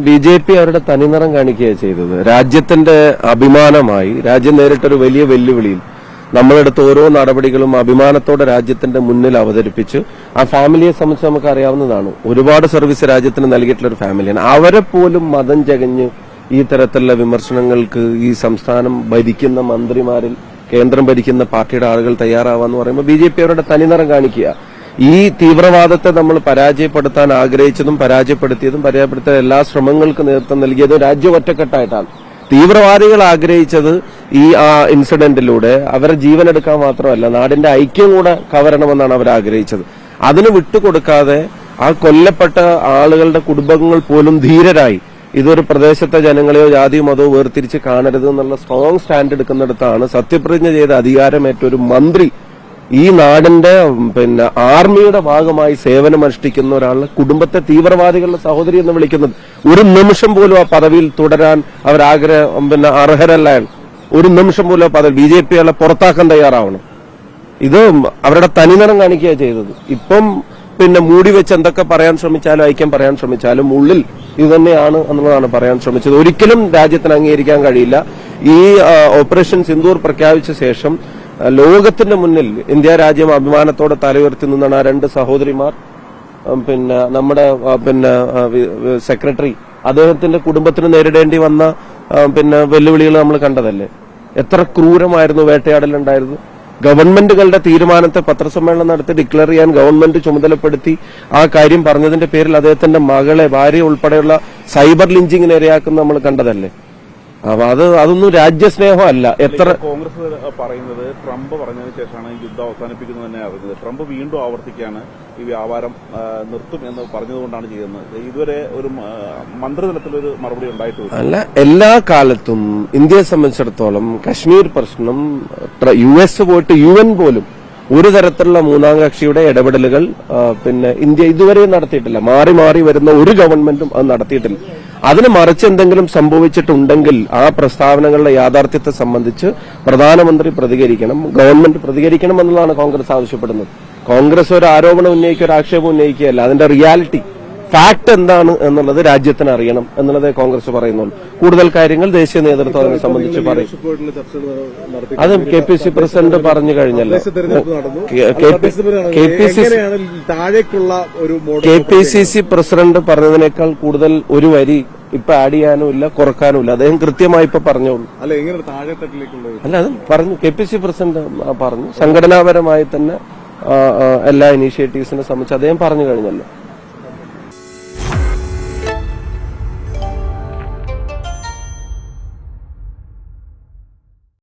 BJP അവരുടെ തനിനിറം കാണിക്കുകയാണ് ചെയ്തത്. രാജ്യത്തിന്റെ അഭിമാനമായി രാജ്യം നേരിട്ടൊരു വലിയ വെല്ലുവിളിയിൽ നമ്മളെടുത്ത ഓരോ നടപടികളും അഭിമാനത്തോടെ രാജ്യത്തിന്റെ മുന്നിൽ അവതരിപ്പിച്ച് ആ ഫാമിലിയെ സംബന്ധിച്ച് നമുക്ക് അറിയാവുന്നതാണ്. ഒരുപാട് സർവീസ് രാജ്യത്തിന് നൽകിയിട്ടുള്ള ഒരു ഫാമിലിയാണ്. അവരെ പോലും മതം ജകഞ്ഞ് ഈ തരത്തിലുള്ള വിമർശനങ്ങൾക്ക് ഈ സംസ്ഥാനം ഭരിക്കുന്ന മന്ത്രിമാരിൽ കേന്ദ്രം ഭരിക്കുന്ന പാർട്ടിയുടെ ആളുകൾ തയ്യാറാവാന്ന് പറയുമ്പോൾ BJP അവരുടെ തനിനിറം കാണിക്കുക. ഈ തീവ്രവാദത്തെ നമ്മൾ പരാജയപ്പെടുത്താൻ ആഗ്രഹിച്ചതും പരാജയപ്പെടുത്തിയ എല്ലാ ശ്രമങ്ങൾക്ക് നേതൃത്വം നൽകിയതും രാജ്യം ഒറ്റക്കെട്ടായിട്ടാണ്. തീവ്രവാദികൾ ആഗ്രഹിച്ചത് ഈ ഇൻസിഡന്റിലൂടെ അവരെ ജീവനെടുക്കാൻ മാത്രമല്ല, നാടിന്റെ ഐക്യം കൂടെ കവരണമെന്നാണ് അവർ ആഗ്രഹിച്ചത്. അതിന് വിട്ടുകൊടുക്കാതെ ആ കൊല്ലപ്പെട്ട ആളുകളുടെ കുടുംബങ്ങൾ പോലും ധീരരായി ഇതൊരു പ്രദേശത്തെ ജനങ്ങളെയോ ജാതിയോ മതമോ വേർതിരിച്ച് കാണരുത് എന്നുള്ള സ്ട്രോങ് സ്റ്റാൻഡ് എടുക്കുന്നിടത്താണ് സത്യപ്രതിജ്ഞ ചെയ്ത അധികാരമേറ്റ ഒരു മന്ത്രി ഈ നാടിന്റെ ആർമിയുടെ ഭാഗമായി സേവനമനുഷ്ഠിക്കുന്ന ഒരാളുടെ കുടുംബത്തെ തീവ്രവാദികളുടെ സഹോദരി എന്ന് വിളിക്കുന്നത്. ഒരു നിമിഷം പോലും ആ പദവിയിൽ തുടരാൻ അവർ അർഹരല്ല. ഒരു നിമിഷം പോലും ആ പദവി BJP ആളെ പുറത്താക്കാൻ തയ്യാറാവണം. ഇത് അവരുടെ തനിനിറം കാണിക്കുക ചെയ്തത്. ഇപ്പം മൂടി വെച്ച് എന്തൊക്കെ പറയാൻ ശ്രമിച്ചാലും ഐക്യം പറയാൻ ശ്രമിച്ചാലും ഉള്ളിൽ ഇത് തന്നെയാണ് എന്നുള്ളതാണ് പറയാൻ ശ്രമിച്ചത്. ഒരിക്കലും രാജ്യത്തിന് അംഗീകരിക്കാൻ കഴിയില്ല. ഈ ഓപ്പറേഷൻ സിന്ദൂർ പ്രഖ്യാപിച്ച ശേഷം ലോകത്തിന്റെ മുന്നിൽ ഇന്ത്യ രാജ്യം അഭിമാനത്തോടെ തലയുയർത്തി നിന്നാണ് ആ രണ്ട് സഹോദരിമാർ. നമ്മുടെ സെക്രട്ടറി അദ്ദേഹത്തിന്റെ കുടുംബത്തിന് നേരിടേണ്ടി വന്ന വെല്ലുവിളികൾ നമ്മൾ കണ്ടതല്ലേ. എത്ര ക്രൂരമായിരുന്നു വേട്ടയാടലുണ്ടായിരുന്നു. ഗവൺമെന്റുകളുടെ തീരുമാനത്തെ പത്രസമ്മേളനം നടത്തി ഡിക്ലെയർ ചെയ്യാൻ ഗവൺമെന്റ് ചുമതലപ്പെടുത്തി ആ കാര്യം പറഞ്ഞതിന്റെ പേരിൽ അദ്ദേഹത്തിന്റെ മകളെ, ഭാര്യ ഉൾപ്പെടെയുള്ള സൈബർ ലിഞ്ചിങ്ങിന് ഇരയാക്കുന്ന നമ്മൾ കണ്ടതല്ലേ. അപ്പൊ അതൊന്നും രാജ്യസ്നേഹമല്ല. എത്ര കോൺഗ്രസ് പറയുന്നത് ട്രംപ് പറഞ്ഞതിന് ശേഷമാണ് ഈ യുദ്ധം അവസാനിപ്പിക്കുന്നത് തന്നെ അറിഞ്ഞത്. ട്രംപ് വീണ്ടും ആവർത്തിക്കുകയാണ് ഈ വ്യാപാരം നിർത്തും എന്ന് പറഞ്ഞതുകൊണ്ടാണ് ചെയ്യുന്നത്. ഇതുവരെ ഒരു മന്ത്രിതലത്തിലൊരു മറുപടി ഉണ്ടായിട്ടില്ല. അല്ല, എല്ലാ കാലത്തും ഇന്ത്യയെ സംബന്ധിച്ചിടത്തോളം കശ്മീർ പ്രശ്നം US പോയിട്ട് UN പോലും ഒരു തരത്തിലുള്ള മൂന്നാം കക്ഷിയുടെ ഇടപെടലുകൾ ഇന്ത്യ ഇതുവരെ നടത്തിയിട്ടില്ല. മാറി മാറി വരുന്ന ഒരു ഗവൺമെന്റും അത് നടത്തിയിട്ടില്ല. അതിന് മറിച്ച് എന്തെങ്കിലും സംഭവിച്ചിട്ടുണ്ടെങ്കിൽ ആ പ്രസ്താവനകളുടെ യാഥാർത്ഥ്യത്തെ സംബന്ധിച്ച് പ്രധാനമന്ത്രി പ്രതികരിക്കണം, ഗവൺമെന്റ് പ്രതികരിക്കണം എന്നുള്ളതാണ് കോൺഗ്രസ് ആവശ്യപ്പെടുന്നത്. കോൺഗ്രസ് ഒരു ആരോപണം ഉന്നയിക്കുക, ഒരു ആക്ഷേപം ഉന്നയിക്കുകയല്ല. അതിന്റെ റിയാലിറ്റി ഫാക്ട് എന്താണ് എന്നുള്ളത് രാജ്യത്തിന് അറിയണം എന്നുള്ളതേ കോൺഗ്രസ് പറയുന്നുള്ളൂ. കൂടുതൽ കാര്യങ്ങൾ ദേശീയ നേതൃത്വം അതിനെ സംബന്ധിച്ച് പറയും. അത് KPC പ്രസിഡന്റ് പറഞ്ഞു കഴിഞ്ഞല്ലോ. KPCC പ്രസിഡന്റ് പറഞ്ഞതിനേക്കാൾ കൂടുതൽ ഒരു വരി ഇപ്പൊ ആഡ് ചെയ്യാനുമില്ല, കുറക്കാനുമില്ല. അദ്ദേഹം കൃത്യമായി ഇപ്പൊ പറഞ്ഞോളൂ. അല്ല, അത് പറഞ്ഞു. KPC പ്രസിഡന്റ് പറഞ്ഞു. സംഘടനാപരമായി തന്നെ എല്ലാ ഇനീഷ്യേറ്റീവ്സിനെ സംബന്ധിച്ച് അദ്ദേഹം പറഞ്ഞു കഴിഞ്ഞല്ലോ.